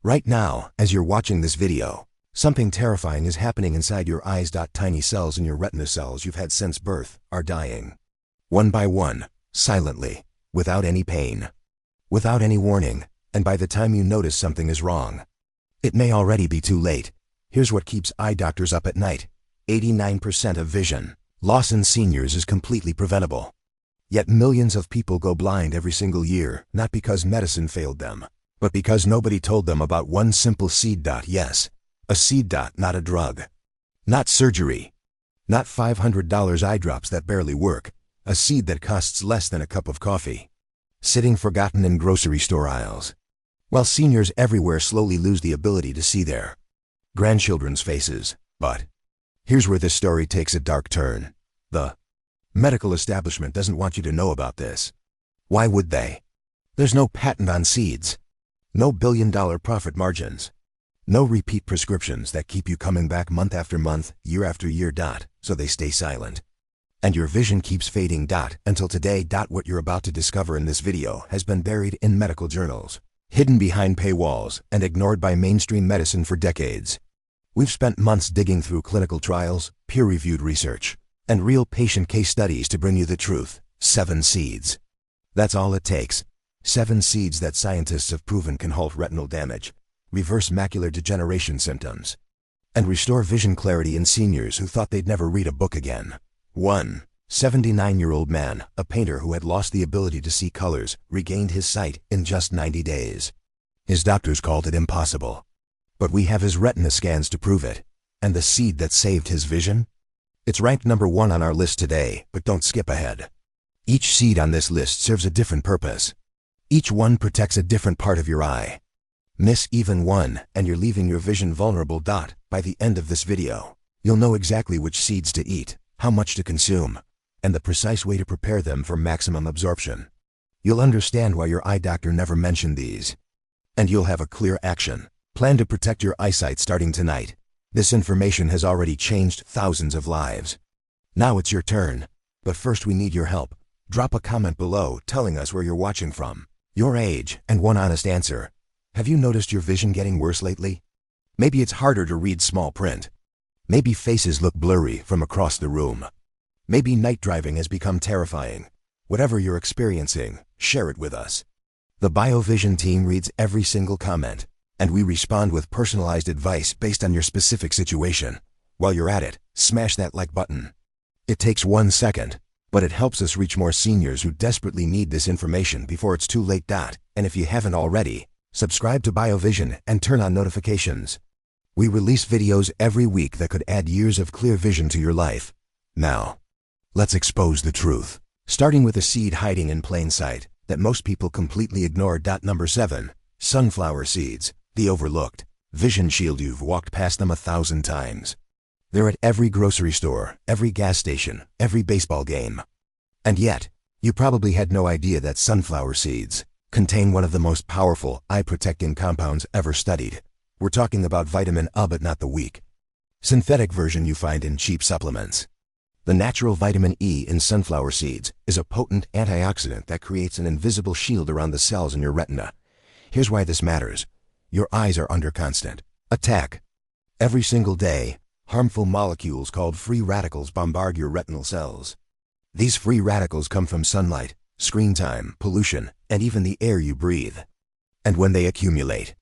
Right now, as you're watching this video, something terrifying is happening inside your eyes. Tiny cells in your retina, cells you've had since birth, are dying. One by one, silently, without any pain, without any warning, and by the time you notice something is wrong, it may already be too late. Here's what keeps eye doctors up at night. 89% of vision loss in seniors is completely preventable. Yet millions of people go blind every single year, not because medicine failed them, but because nobody told them about one simple seed. Yes, a seed. Not a drug. Not surgery. Not $500 eye drops that barely work. A seed that costs less than a cup of coffee, sitting forgotten in grocery store aisles, while seniors everywhere slowly lose the ability to see their grandchildren's faces. But here's where this story takes a dark turn. The medical establishment doesn't want you to know about this. Why would they? There's no patent on seeds, no billion-dollar profit margins, no repeat prescriptions that keep you coming back month after month, year after year. So they stay silent. And your vision keeps fading. Until today. What you're about to discover in this video has been buried in medical journals, hidden behind paywalls, and ignored by mainstream medicine for decades. We've spent months digging through clinical trials, peer-reviewed research, and real patient case studies to bring you the truth. 7 seeds. That's all it takes. 7 seeds that scientists have proven can halt retinal damage, reverse macular degeneration symptoms, and restore vision clarity in seniors who thought they'd never read a book again. 1. 79-year-old man, a painter who had lost the ability to see colors, regained his sight in just 90 days. His doctors called it impossible. But we have his retina scans to prove it. And the seed that saved his vision? It's ranked number 1 on our list today, but don't skip ahead. Each seed on this list serves a different purpose. Each one protects a different part of your eye. Miss even one, and you're leaving your vision vulnerable. By the end of this video, you'll know exactly which seeds to eat, how much to consume, and the precise way to prepare them for maximum absorption. You'll understand why your eye doctor never mentioned these. And you'll have a clear action plan to protect your eyesight starting tonight. This information has already changed thousands of lives. Now it's your turn. But first we need your help. Drop a comment below telling us where you're watching from, your age, and one honest answer. Have you noticed your vision getting worse lately? Maybe it's harder to read small print. Maybe faces look blurry from across the room. Maybe night driving has become terrifying. Whatever you're experiencing, share it with us. The BioVision team reads every single comment, and we respond with personalized advice based on your specific situation. While you're at it, smash that like button. It takes 1 second, but it helps us reach more seniors who desperately need this information before it's too late. And if you haven't already, subscribe to BioVision and turn on notifications. We release videos every week that could add years of clear vision to your life. Now, let's expose the truth. Starting with a seed hiding in plain sight that most people completely ignore. Number 7. Sunflower seeds, the overlooked vision shield. You've walked past them 1,000 times. They're at every grocery store, every gas station, every baseball game. And yet, you probably had no idea that sunflower seeds contain one of the most powerful eye-protecting compounds ever studied. We're talking about vitamin A, but not the weak, synthetic version you find in cheap supplements. The natural vitamin E in sunflower seeds is a potent antioxidant that creates an invisible shield around the cells in your retina. Here's why this matters. Your eyes are under constant attack. Every single day, harmful molecules called free radicals bombard your retinal cells. These free radicals come from sunlight, screen time, pollution, and even the air you breathe. And when they accumulate,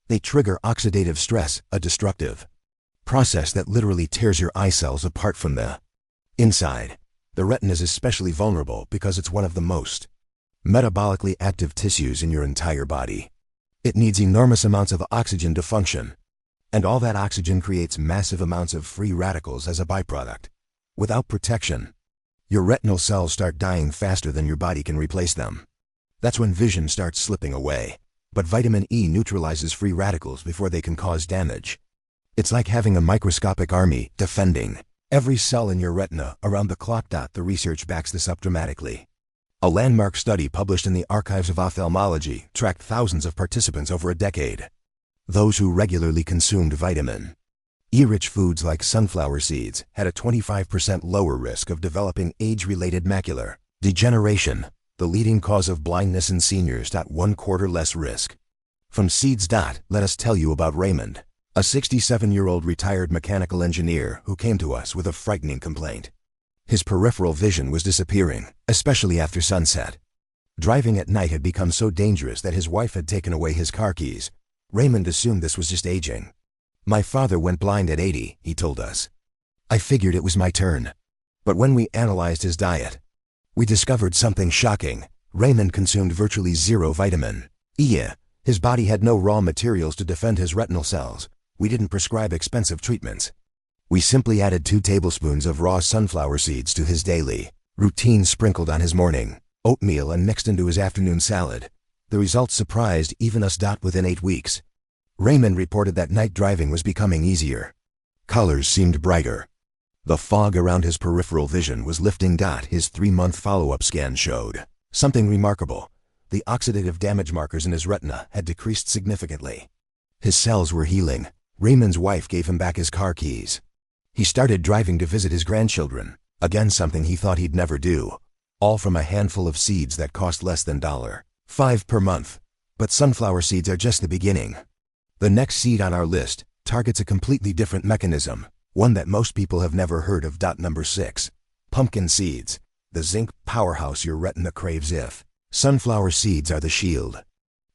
they trigger oxidative stress, a destructive process that literally tears your eye cells apart from the inside. The retina is especially vulnerable because it's one of the most metabolically active tissues in your entire body. It needs enormous amounts of oxygen to function. And all that oxygen creates massive amounts of free radicals as a byproduct. Without protection, your retinal cells start dying faster than your body can replace them. That's when vision starts slipping away. But vitamin E neutralizes free radicals before they can cause damage. It's like having a microscopic army defending every cell in your retina around the clock. The research backs this up dramatically. A landmark study published in the Archives of Ophthalmology tracked thousands of participants over a decade. Those who regularly consumed vitamin E-rich foods like sunflower seeds had a 25% lower risk of developing age-related macular degeneration, the leading cause of blindness in seniors. 1/4 less risk From seeds. Let us tell you about Raymond, a 67-year-old retired mechanical engineer who came to us with a frightening complaint. His peripheral vision was disappearing, especially after sunset. Driving at night had become so dangerous that his wife had taken away his car keys. Raymond assumed this was just aging. "My father went blind at 80, he told us. I figured it was my turn. But when we analyzed his diet, we discovered something shocking. Raymond consumed virtually zero vitamin E. His body had no raw materials to defend his retinal cells. We didn't prescribe expensive treatments. We simply added 2 tablespoons of raw sunflower seeds to his daily routine, sprinkled on his morning oatmeal and mixed into his afternoon salad. The results surprised even us. Within 8 weeks, Raymond reported that night driving was becoming easier. Colors seemed brighter. The fog around his peripheral vision was lifting. His 3-month follow-up scan showed something remarkable. The oxidative damage markers in his retina had decreased significantly. His cells were healing. Raymond's wife gave him back his car keys. He started driving to visit his grandchildren, again something he thought he'd never do, all from a handful of seeds that cost less than $5 per month. But sunflower seeds are just the beginning. The next seed on our list targets a completely different mechanism, one that most people have never heard of. Number 6. Pumpkin seeds, the zinc powerhouse your retina craves. If sunflower seeds are the shield,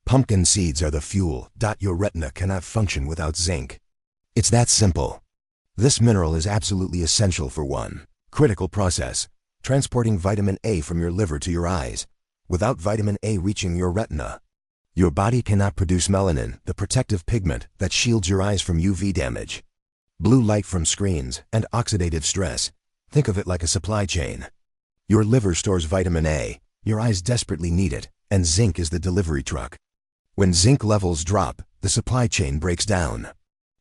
pumpkin seeds are the fuel. Your retina cannot function without zinc. It's that simple. This mineral is absolutely essential for one critical process, transporting vitamin A from your liver to your eyes. Without vitamin A reaching your retina, your body cannot produce melanin, the protective pigment that shields your eyes from UV damage, blue light from screens, and oxidative stress. Think of it like a supply chain. Your liver stores vitamin A, your eyes desperately need it, and zinc is the delivery truck. When zinc levels drop, the supply chain breaks down.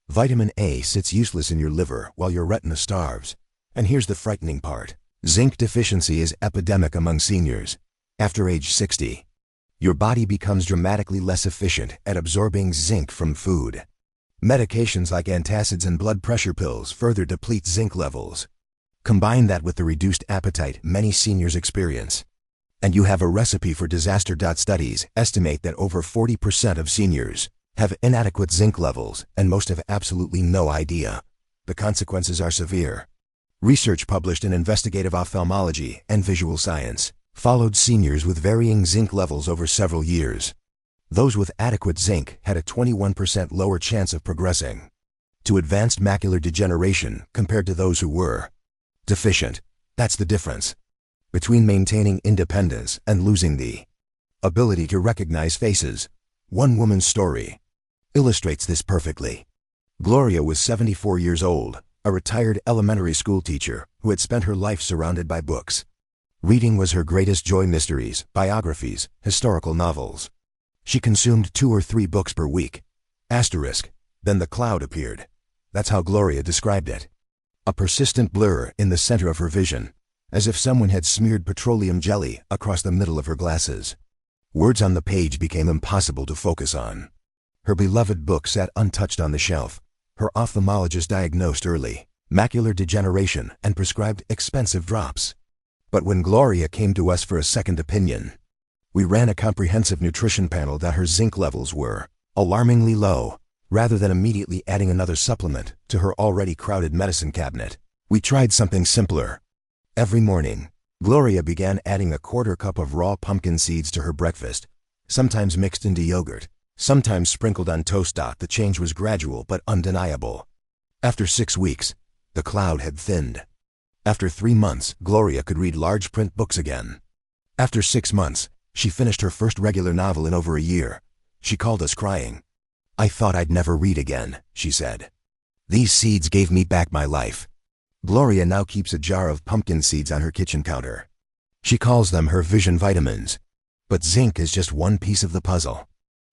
Vitamin A sits useless in your liver while your retina starves. And here's the frightening part. Zinc deficiency is epidemic among seniors. After age 60, your body becomes dramatically less efficient at absorbing zinc from food. Medications like antacids and blood pressure pills further deplete zinc levels. Combine that with the reduced appetite many seniors experience, and you have a recipe for disaster. Studies estimate that over 40% of seniors have inadequate zinc levels, and most have absolutely no idea. The consequences are severe. Research published in Investigative Ophthalmology and Visual Science followed seniors with varying zinc levels over several years. Those with adequate zinc had a 21% lower chance of progressing to advanced macular degeneration compared to those who were deficient. That's the difference between maintaining independence and losing the ability to recognize faces. One woman's story illustrates this perfectly. Gloria was 74 years old, a retired elementary school teacher who had spent her life surrounded by books. Reading was her greatest joy. Mysteries, biographies, historical novels. She consumed 2 or 3 books per week. Then the cloud appeared. That's how Gloria described it. A persistent blur in the center of her vision, as if someone had smeared petroleum jelly across the middle of her glasses. Words on the page became impossible to focus on. Her beloved book sat untouched on the shelf. Her ophthalmologist diagnosed early macular degeneration and prescribed expensive drops. But when Gloria came to us for a second opinion, we ran a comprehensive nutrition panel. Her zinc levels were alarmingly low. Rather than immediately adding another supplement to her already crowded medicine cabinet, we tried something simpler. Every morning, Gloria began adding a 1/4 cup of raw pumpkin seeds to her breakfast, sometimes mixed into yogurt, sometimes sprinkled on toast. The change was gradual but undeniable. After 6 weeks, the cloud had thinned. After 3 months, Gloria could read large print books again. After 6 months, she finished her first regular novel in over a year. She called us crying. "I thought I'd never read again," she said. "These seeds gave me back my life." Gloria now keeps a jar of pumpkin seeds on her kitchen counter. She calls them her vision vitamins. But zinc is just one piece of the puzzle.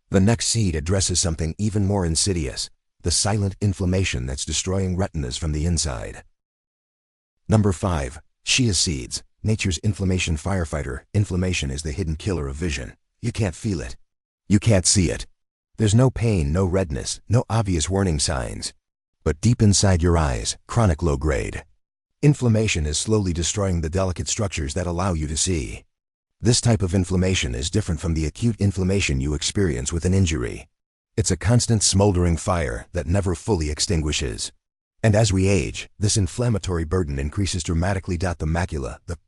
The next seed addresses something even more insidious, the silent inflammation that's destroying retinas from the inside. Number 5. Chia seeds, nature's inflammation firefighter. Inflammation is the hidden killer of vision. You can't feel it. You can't see it. There's no pain, no redness, no obvious warning signs. But deep inside your eyes, chronic low-grade inflammation is slowly destroying the delicate structures that allow you to see. This type of inflammation is different from the acute inflammation you experience with an injury. It's a constant smoldering fire that never fully extinguishes. And as we age, this inflammatory burden increases dramatically. The macula, the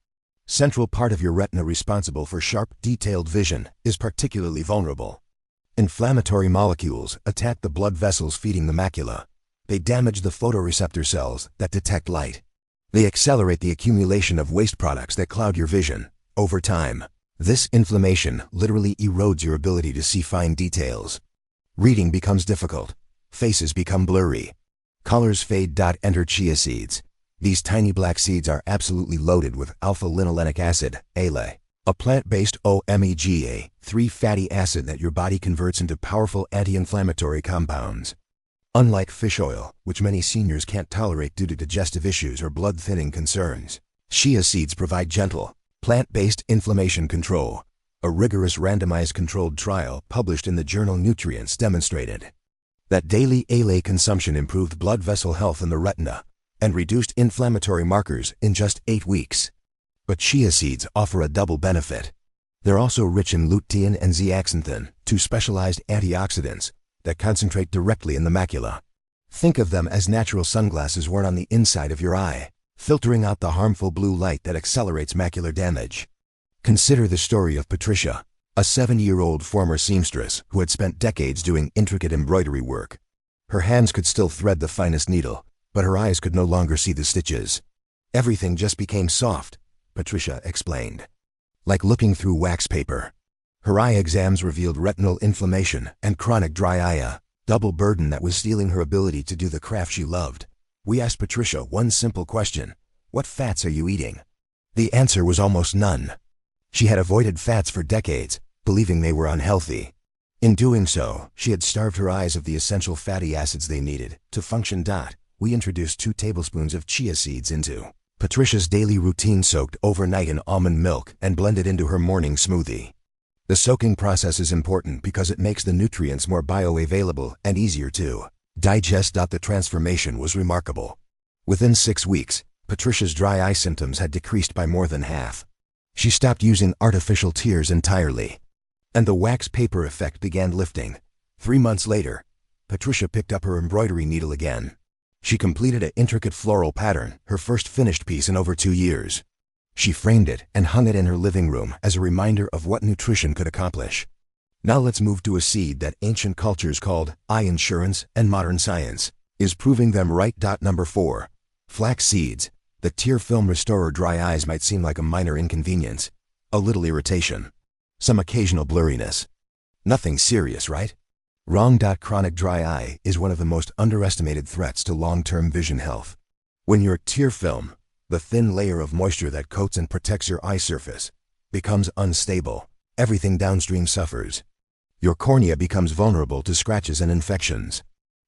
central part of your retina responsible for sharp, detailed vision, is particularly vulnerable. Inflammatory molecules attack the blood vessels feeding the macula. They damage the photoreceptor cells that detect light. They accelerate the accumulation of waste products that cloud your vision. Over time, this inflammation literally erodes your ability to see fine details. Reading becomes difficult. Faces become blurry. Colors fade. Enter chia seeds. These tiny black seeds are absolutely loaded with alpha-linolenic acid, ALA, a plant-based omega-3 fatty acid that your body converts into powerful anti-inflammatory compounds. Unlike fish oil, which many seniors can't tolerate due to digestive issues or blood-thinning concerns, chia seeds provide gentle, plant-based inflammation control. A rigorous randomized controlled trial published in the journal Nutrients demonstrated that daily ALA consumption improved blood vessel health in the retina and reduced inflammatory markers in just 8 weeks. But chia seeds offer a double benefit. They're also rich in lutein and zeaxanthin, two specialized antioxidants that concentrate directly in the macula. Think of them as natural sunglasses worn on the inside of your eye, filtering out the harmful blue light that accelerates macular damage. Consider the story of Patricia, a 70-year-old former seamstress who had spent decades doing intricate embroidery work. Her hands could still thread the finest needle, but her eyes could no longer see the stitches. Everything just became soft, Patricia explained, like looking through wax paper. Her eye exams revealed retinal inflammation and chronic dry eye, a double burden that was stealing her ability to do the craft she loved. We asked Patricia one simple question: what fats are you eating? The answer was almost none. She had avoided fats for decades, believing they were unhealthy. In doing so, she had starved her eyes of the essential fatty acids they needed to function. We introduced 2 tablespoons of chia seeds into Patricia's daily routine, soaked overnight in almond milk and blended into her morning smoothie. The soaking process is important because it makes the nutrients more bioavailable and easier to digest. The transformation was remarkable. Within 6 weeks, Patricia's dry eye symptoms had decreased by more than half. She stopped using artificial tears entirely, and the wax paper effect began lifting. 3 months later, Patricia picked up her embroidery needle again. She completed an intricate floral pattern, her first finished piece in over 2 years. She framed it and hung it in her living room as a reminder of what nutrition could accomplish. Now let's move to a seed that ancient cultures called eye insurance and modern science is proving them right. Number 4. Flax seeds. The tear film restorer. Dry eyes might seem like a minor inconvenience, a little irritation, some occasional blurriness. Nothing serious, right? Wrong. Chronic dry eye is one of the most underestimated threats to long-term vision health. When your tear film, the thin layer of moisture that coats and protects your eye surface, becomes unstable, everything downstream suffers. Your cornea becomes vulnerable to scratches and infections.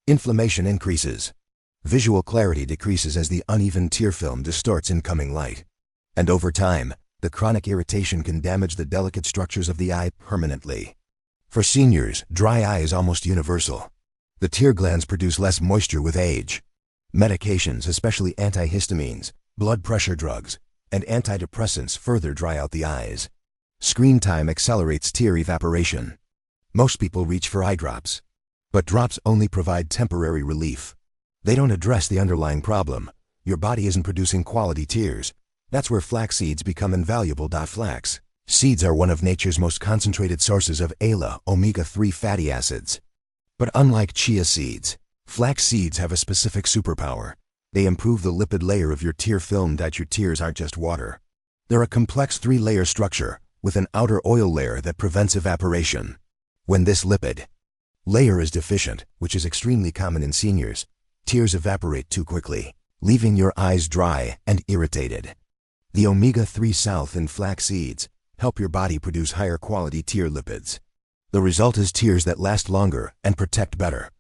Inflammation increases. Visual clarity decreases as the uneven tear film distorts incoming light. And over time, the chronic irritation can damage the delicate structures of the eye permanently. For seniors, dry eye is almost universal. The tear glands produce less moisture with age. Medications, especially antihistamines, blood pressure drugs, and antidepressants further dry out the eyes. Screen time accelerates tear evaporation. Most people reach for eye drops, but drops only provide temporary relief. They don't address the underlying problem. Your body isn't producing quality tears. That's where flax seeds become invaluable. Flax seeds are one of nature's most concentrated sources of ALA, omega-3 fatty acids. But unlike chia seeds, flax seeds have a specific superpower. They improve the lipid layer of your tear film. Your tears aren't just water. They're a complex 3-layer structure with an outer oil layer that prevents evaporation. When this lipid layer is deficient, which is extremely common in seniors, tears evaporate too quickly, leaving your eyes dry and irritated. The omega-3 south in flax seeds help your body produce higher quality tear lipids. The result is tears that last longer and protect better.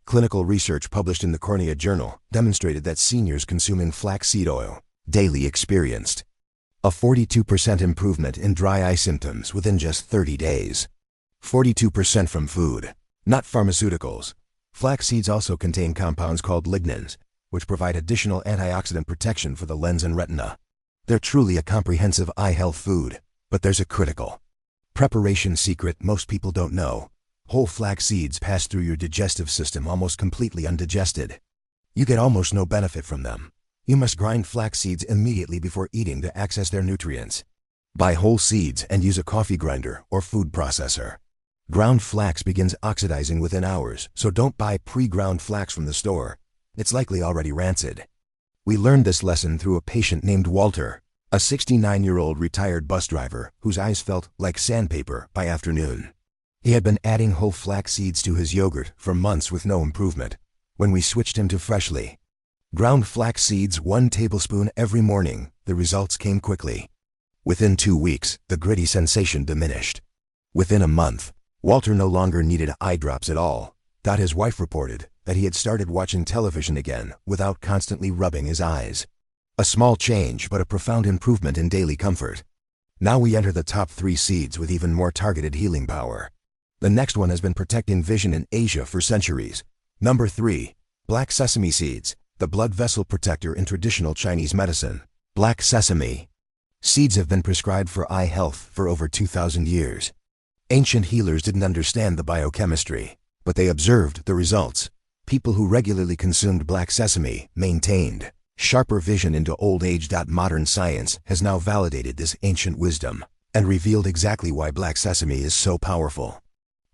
Clinical research published in the Cornea Journal demonstrated that seniors consuming flaxseed oil daily experienced a 42% improvement in dry eye symptoms within just 30 days. 42% from food, not pharmaceuticals. Flax seeds also contain compounds called lignans, which provide additional antioxidant protection for the lens and retina. They're truly a comprehensive eye health food, but there's a critical preparation secret most people don't know. Whole flax seeds pass through your digestive system almost completely undigested. You get almost no benefit from them. You must grind flax seeds immediately before eating to access their nutrients. Buy whole seeds and use a coffee grinder or food processor. Ground flax begins oxidizing within hours, so don't buy pre-ground flax from the store. It's likely already rancid. We learned this lesson through a patient named Walter, a 69-year-old retired bus driver whose eyes felt like sandpaper by afternoon. He had been adding whole flax seeds to his yogurt for months with no improvement. When we switched him to freshly ground flax seeds 1 tablespoon every morning, the results came quickly. Within 2 weeks, the gritty sensation diminished. Within a month, Walter no longer needed eye drops at all. His wife reported that he had started watching television again without constantly rubbing his eyes. A small change, but a profound improvement in daily comfort. Now we enter the top 3 seeds with even more targeted healing power. The next one has been protecting vision in Asia for centuries. Number 3. Black sesame seeds, the blood vessel protector in traditional Chinese medicine. Black sesame seeds have been prescribed for eye health for over 2,000 years. Ancient healers didn't understand the biochemistry, but they observed the results. People who regularly consumed black sesame maintained sharper vision into old age. Modern science has now validated this ancient wisdom and revealed exactly why black sesame is so powerful.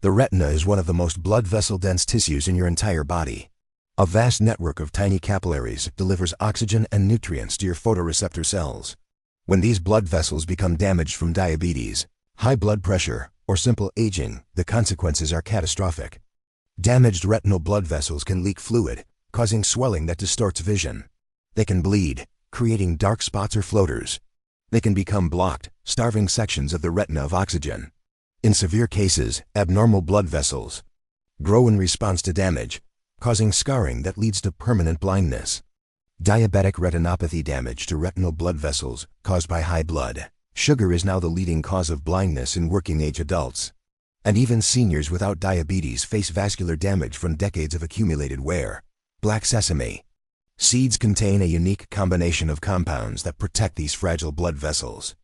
The retina is one of the most blood vessel-dense tissues in your entire body. A vast network of tiny capillaries delivers oxygen and nutrients to your photoreceptor cells. When these blood vessels become damaged from diabetes, high blood pressure, or simple aging, the consequences are catastrophic. Damaged retinal blood vessels can leak fluid, causing swelling that distorts vision. They can bleed, creating dark spots or floaters. They can become blocked, starving sections of the retina of oxygen. In severe cases, abnormal blood vessels grow in response to damage, causing scarring that leads to permanent blindness. Diabetic retinopathy, damage to retinal blood vessels caused by high blood sugar, is now the leading cause of blindness in working-age adults. And even seniors without diabetes face vascular damage from decades of accumulated wear. Black sesame seeds contain a unique combination of compounds that protect these fragile blood vessels.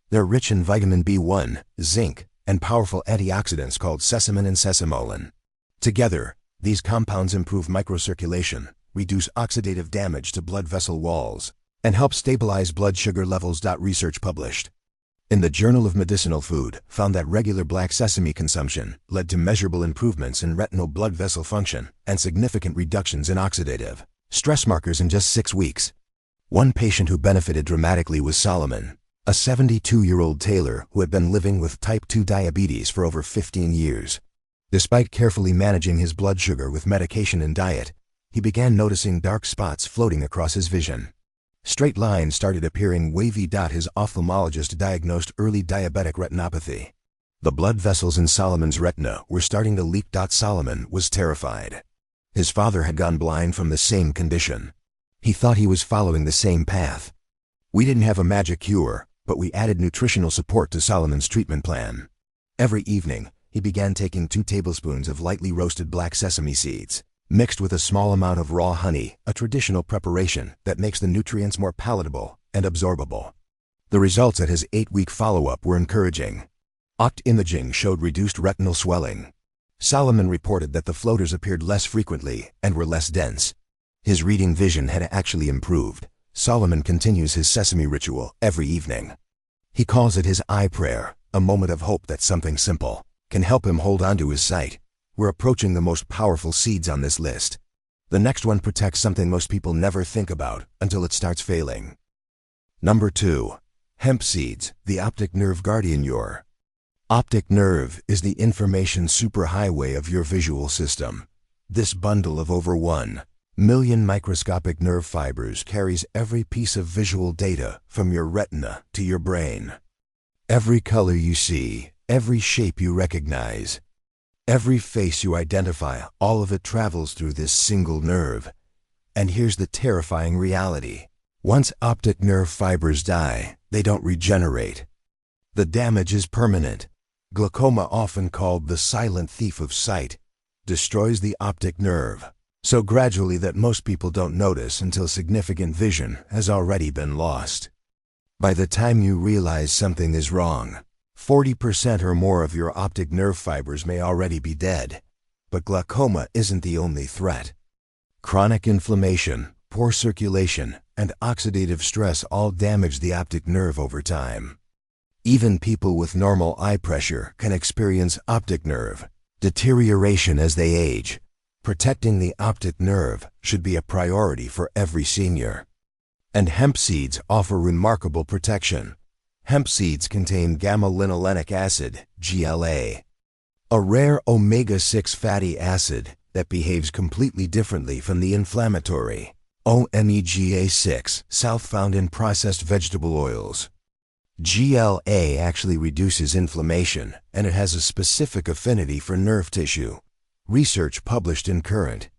They're rich in vitamin B1, zinc, and powerful antioxidants called sesamin and sesamolin. Together, these compounds improve microcirculation, reduce oxidative damage to blood vessel walls, and help stabilize blood sugar levels. Research published in the Journal of Medicinal Food found that regular black sesame consumption led to measurable improvements in retinal blood vessel function and significant reductions in oxidative stress markers in just 6 weeks. One patient who benefited dramatically was Solomon, a 72-year-old tailor who had been living with type 2 diabetes for over 15 years. Despite carefully managing his blood sugar with medication and diet, he began noticing dark spots floating across his vision. Straight lines started appearing wavy. His ophthalmologist diagnosed early diabetic retinopathy. The blood vessels in Solomon's retina were starting to leak. Solomon was terrified. His father had gone blind from the same condition. He thought he was following the same path. We didn't have a magic cure, but we added nutritional support to Solomon's treatment plan. Every evening, he began taking 2 tablespoons of lightly roasted black sesame seeds, mixed with a small amount of raw honey, a traditional preparation that makes the nutrients more palatable and absorbable. The results at his 8-week follow-up were encouraging. Optic imaging showed reduced retinal swelling. Solomon reported that the floaters appeared less frequently and were less dense. His reading vision had actually improved. Solomon continues his sesame ritual every evening. He calls it his eye prayer, a moment of hope that something simple can help him hold on to his sight. We're approaching the most powerful seeds on this list. The next one protects something most people never think about until it starts failing. Number 2. Hemp seeds, the optic nerve guardian. Your optic nerve is the information superhighway of your visual system. This bundle of over 1 million microscopic nerve fibers carries every piece of visual data from your retina to your brain. Every color you see, every shape you recognize, every face you identify, all of it travels through this single nerve. And here's the terrifying reality. Once optic nerve fibers die, they don't regenerate. The damage is permanent. Glaucoma, often called the silent thief of sight, destroys the optic nerve so gradually that most people don't notice until significant vision has already been lost. By the time you realize something is wrong, 40% or more of your optic nerve fibers may already be dead. But glaucoma isn't the only threat. Chronic inflammation, poor circulation, and oxidative stress all damage the optic nerve over time. Even people with normal eye pressure can experience optic nerve deterioration as they age. Protecting the optic nerve should be a priority for every senior. And hemp seeds offer remarkable protection. Hemp seeds contain gamma-linolenic acid, GLA, a rare omega-6 fatty acid that behaves completely differently from the inflammatory omega-6 south found in processed vegetable oils. GLA actually reduces inflammation, and it has a specific affinity for nerve tissue. Research published in Current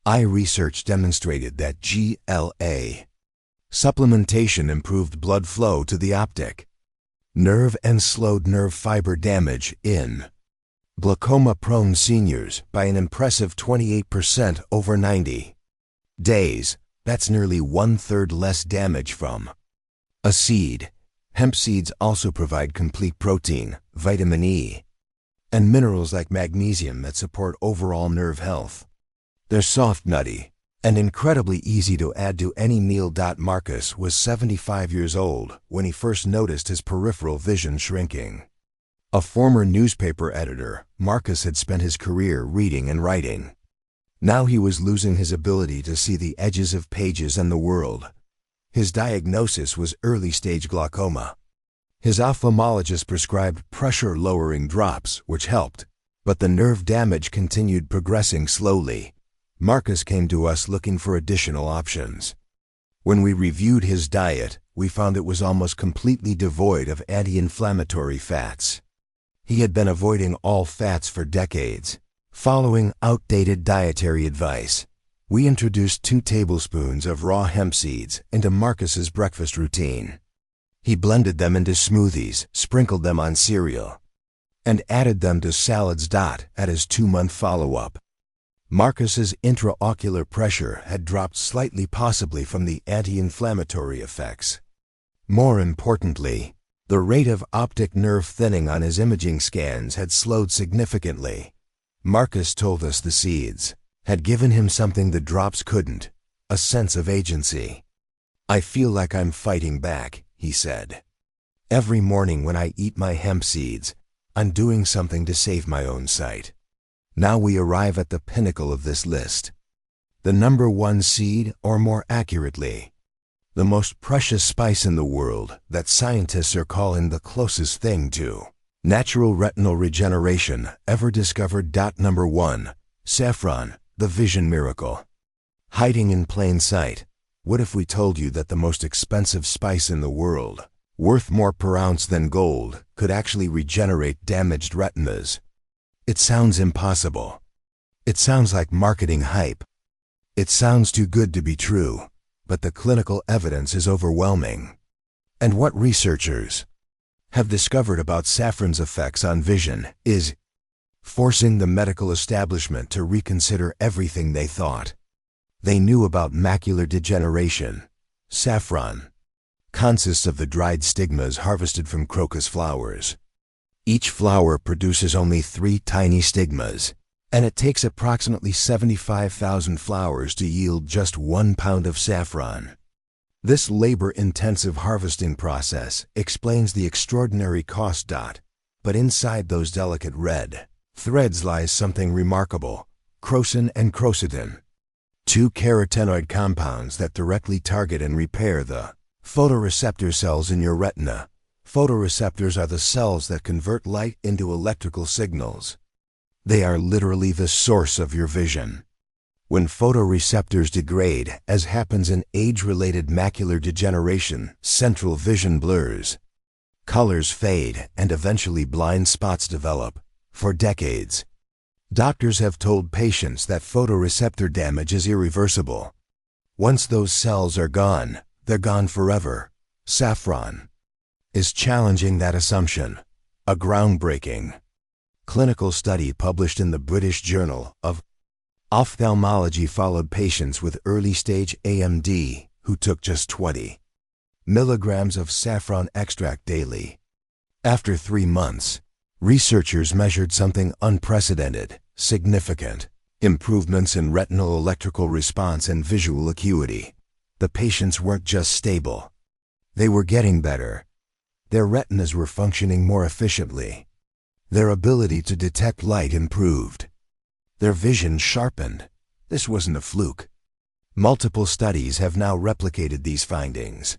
Eye Research demonstrated that GLA supplementation improved blood flow to the optic nerve and slowed nerve fiber damage in glaucoma-prone seniors by an impressive 28% over 90 days. That's nearly 1/3 less damage from a seed. Hemp seeds also provide complete protein, vitamin E, and minerals like magnesium that support overall nerve health. They're soft, nutty, and incredibly easy to add to any meal. Marcus was 75 years old when he first noticed his peripheral vision shrinking. A former newspaper editor, Marcus had spent his career reading and writing. Now he was losing his ability to see the edges of pages and the world. His diagnosis was early-stage glaucoma. His ophthalmologist prescribed pressure-lowering drops, which helped, but the nerve damage continued progressing slowly. Marcus came to us looking for additional options. When we reviewed his diet, we found it was almost completely devoid of anti-inflammatory fats. He had been avoiding all fats for decades, following outdated dietary advice. We introduced 2 tablespoons of raw hemp seeds into Marcus's breakfast routine. He blended them into smoothies, sprinkled them on cereal, and added them to salads. At his 2-month follow-up, Marcus's intraocular pressure had dropped slightly, possibly from the anti-inflammatory effects. More importantly, the rate of optic nerve thinning on his imaging scans had slowed significantly. Marcus told us the seeds had given him something the drops couldn't, a sense of agency. "I feel like I'm fighting back," he said. "Every morning when I eat my hemp seeds, I'm doing something to save my own sight." Now we arrive at the pinnacle of this list. The number 1 seed, or more accurately, the most precious spice in the world that scientists are calling the closest thing to natural retinal regeneration ever discovered. Number 1. Saffron, the vision miracle. Hiding in plain sight. What if we told you that the most expensive spice in the world, worth more per ounce than gold, could actually regenerate damaged retinas? It sounds impossible. It sounds like marketing hype. It sounds too good to be true, but the clinical evidence is overwhelming. And what researchers have discovered about saffron's effects on vision is forcing the medical establishment to reconsider everything they thought they knew about macular degeneration. Saffron consists of the dried stigmas harvested from crocus flowers. Each flower produces only 3 tiny stigmas, and it takes approximately 75,000 flowers to yield just 1 pound of saffron. This labor-intensive harvesting process explains the extraordinary cost. But inside those delicate red threads lies something remarkable: crocin and crocitin, 2 carotenoid compounds that directly target and repair the photoreceptor cells in your retina. Photoreceptors are the cells that convert light into electrical signals. They are literally the source of your vision. When photoreceptors degrade, as happens in age-related macular degeneration, central vision blurs. Colors fade, and eventually blind spots develop. For decades, doctors have told patients that photoreceptor damage is irreversible. Once those cells are gone, they're gone forever. Saffron is challenging that assumption. A groundbreaking clinical study published in the British Journal of Ophthalmology followed patients with early-stage AMD who took just 20 milligrams of saffron extract daily. After 3 months, researchers measured something unprecedented, significant: improvements in retinal electrical response and visual acuity. The patients weren't just stable. They were getting better. Their retinas were functioning more efficiently. Their ability to detect light improved. Their vision sharpened. This wasn't a fluke. Multiple studies have now replicated these findings.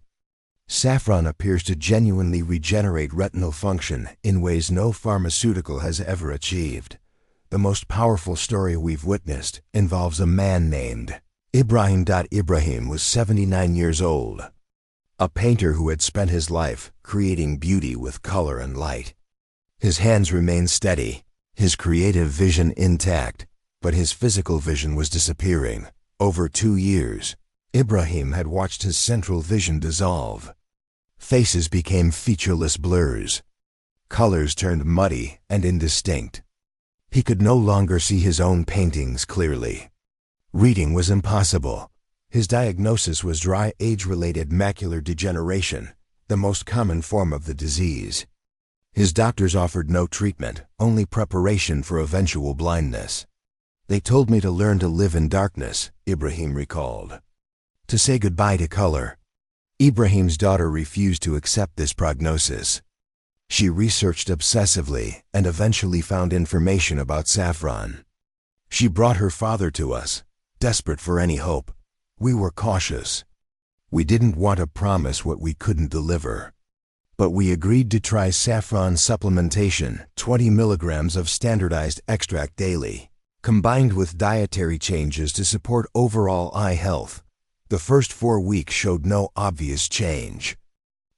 Saffron appears to genuinely regenerate retinal function in ways no pharmaceutical has ever achieved. The most powerful story we've witnessed involves a man named Ibrahim. Ibrahim was 79 years old, a painter who had spent his life creating beauty with color and light. His hands remained steady, his creative vision intact, but his physical vision was disappearing. Over 2 years, Ibrahim had watched his central vision dissolve. Faces became featureless blurs. Colors turned muddy and indistinct. He could no longer see his own paintings clearly. Reading was impossible. His diagnosis was dry age-related macular degeneration, the most common form of the disease. His doctors offered no treatment, only preparation for eventual blindness. They told me to learn to live in darkness, Ibrahim recalled. To say goodbye to color. Ibrahim's daughter refused to accept this prognosis. She researched obsessively and eventually found information about saffron. She brought her father to us, desperate for any hope. We were cautious. We didn't want to promise what we couldn't deliver. But we agreed to try saffron supplementation, 20 milligrams of standardized extract daily, combined with dietary changes to support overall eye health. The first 4 weeks showed no obvious change.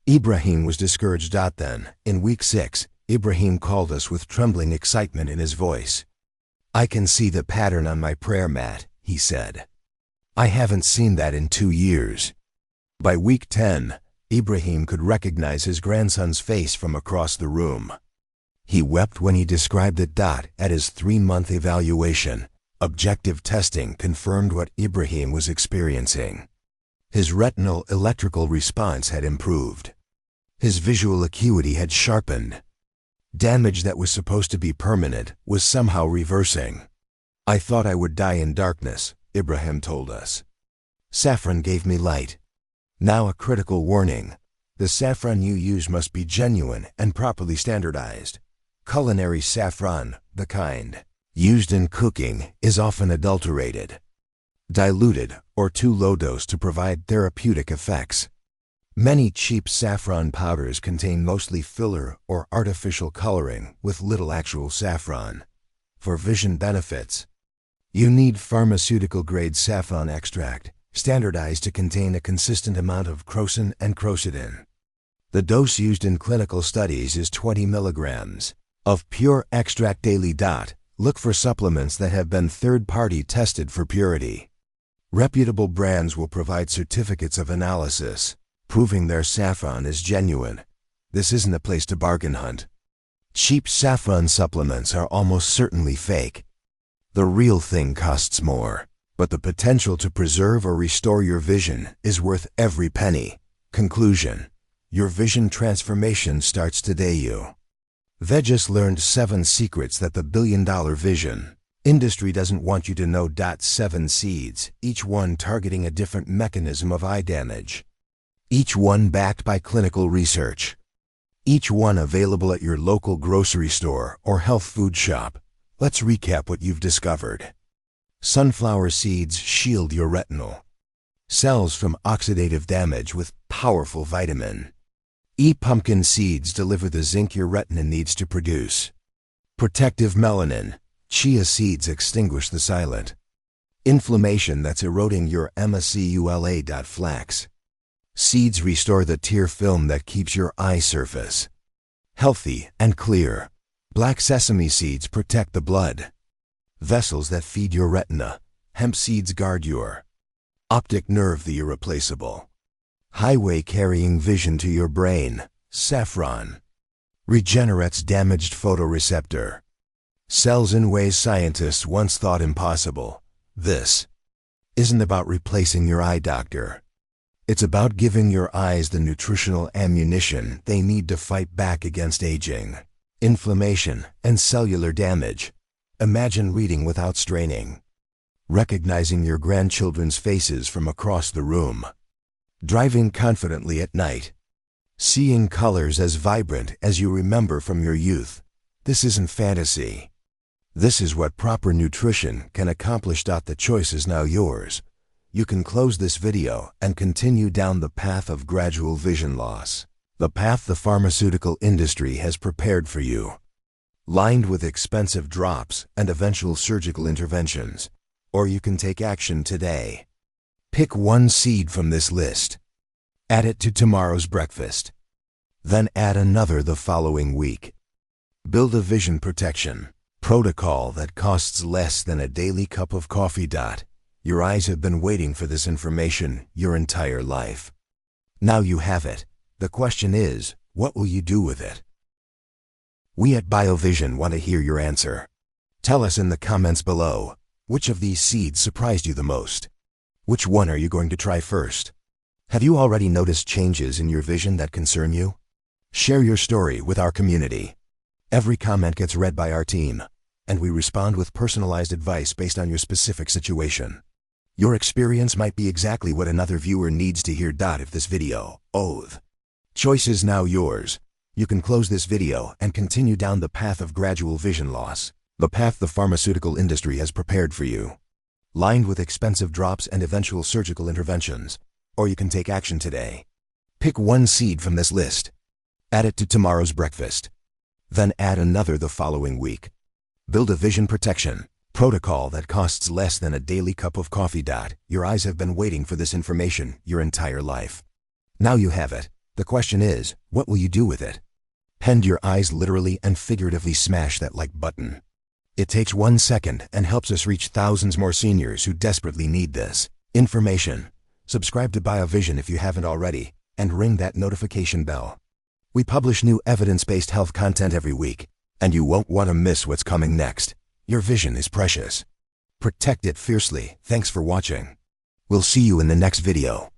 Ibrahim was discouraged. Then, in week 6, Ibrahim called us with trembling excitement in his voice. "I can see the pattern on my prayer mat," he said. "I haven't seen that in 2 years." By week 10, Ibrahim could recognize his grandson's face from across the room. He wept when he described it. At his 3-month evaluation, objective testing confirmed what Ibrahim was experiencing. His retinal electrical response had improved. His visual acuity had sharpened. Damage that was supposed to be permanent was somehow reversing. "I thought I would die in darkness," Ibrahim told us. "Saffron gave me light." Now a critical warning: the saffron you use must be genuine and properly standardized. Culinary saffron, the kind used in cooking, is often adulterated, diluted, or too low dose to provide therapeutic effects. Many cheap saffron powders contain mostly filler or artificial coloring with little actual saffron. For vision benefits, you need pharmaceutical-grade saffron extract, standardized to contain a consistent amount of crocin and crocodin. The dose used in clinical studies is 20 milligrams of pure extract daily. Look for supplements that have been third-party tested for purity. Reputable brands will provide certificates of analysis, proving their saffron is genuine. This isn't a place to bargain hunt. Cheap saffron supplements are almost certainly fake. The real thing costs more, but the potential to preserve or restore your vision is worth every penny. Conclusion: your vision transformation starts today. Vegas learned 7 secrets that the billion-dollar vision industry doesn't want you to know. 7 seeds, each one targeting a different mechanism of eye damage. Each one backed by clinical research. Each one available at your local grocery store or health food shop. Let's recap what you've discovered. Sunflower seeds shield your retinal cells from oxidative damage with powerful vitamin E. Pumpkin seeds deliver the zinc your retina needs to produce protective melanin. Chia seeds extinguish the silent inflammation that's eroding your macula. Flax seeds restore the tear film that keeps your eye surface healthy and clear. Black sesame seeds protect the blood vessels that feed your retina. Hemp seeds guard your optic nerve, the irreplaceable highway carrying vision to your brain. Saffron regenerates damaged photoreceptor cells in ways scientists once thought impossible. This isn't about replacing your eye doctor. It's about giving your eyes the nutritional ammunition they need to fight back against aging, inflammation, and cellular damage. Imagine reading without straining, recognizing your grandchildren's faces from across the room, driving confidently at night, seeing colors as vibrant as you remember from your youth. This isn't fantasy. This is what proper nutrition can accomplish. The choice is now yours. You can close this video and continue down the path of gradual vision loss, the path the pharmaceutical industry has prepared for you, lined with expensive drops and eventual surgical interventions. Or you can take action today. Pick one seed from this list. Add it to tomorrow's breakfast. Then add another the following week. Build a vision protection protocol that costs less than a daily cup of coffee. Your eyes have been waiting for this information your entire life. Now you have it. The question is, what will you do with it? We at BioVision want to hear your answer. Tell us in the comments below, which of these seeds surprised you the most? Which one are you going to try first? Have you already noticed changes in your vision that concern you? Share your story with our community. Every comment gets read by our team, and we respond with personalized advice based on your specific situation. Your experience might be exactly what another viewer needs to hear. If this video, choice is now yours. You can close this video and continue down the path of gradual vision loss, the path the pharmaceutical industry has prepared for you, lined with expensive drops and eventual surgical interventions. Or you can take action today. Pick one seed from this list. Add it to tomorrow's breakfast. Then add another the following week. Build a vision protection protocol that costs less than a daily cup of coffee. Your eyes have been waiting for this information your entire life. Now you have it. The question is, what will you do with it? Bend your eyes literally and figuratively, smash that like button. It takes 1 second and helps us reach thousands more seniors who desperately need this information. Subscribe to BioVision if you haven't already, and ring that notification bell. We publish new evidence-based health content every week, and you won't want to miss what's coming next. Your vision is precious. Protect it fiercely. Thanks for watching. We'll see you in the next video.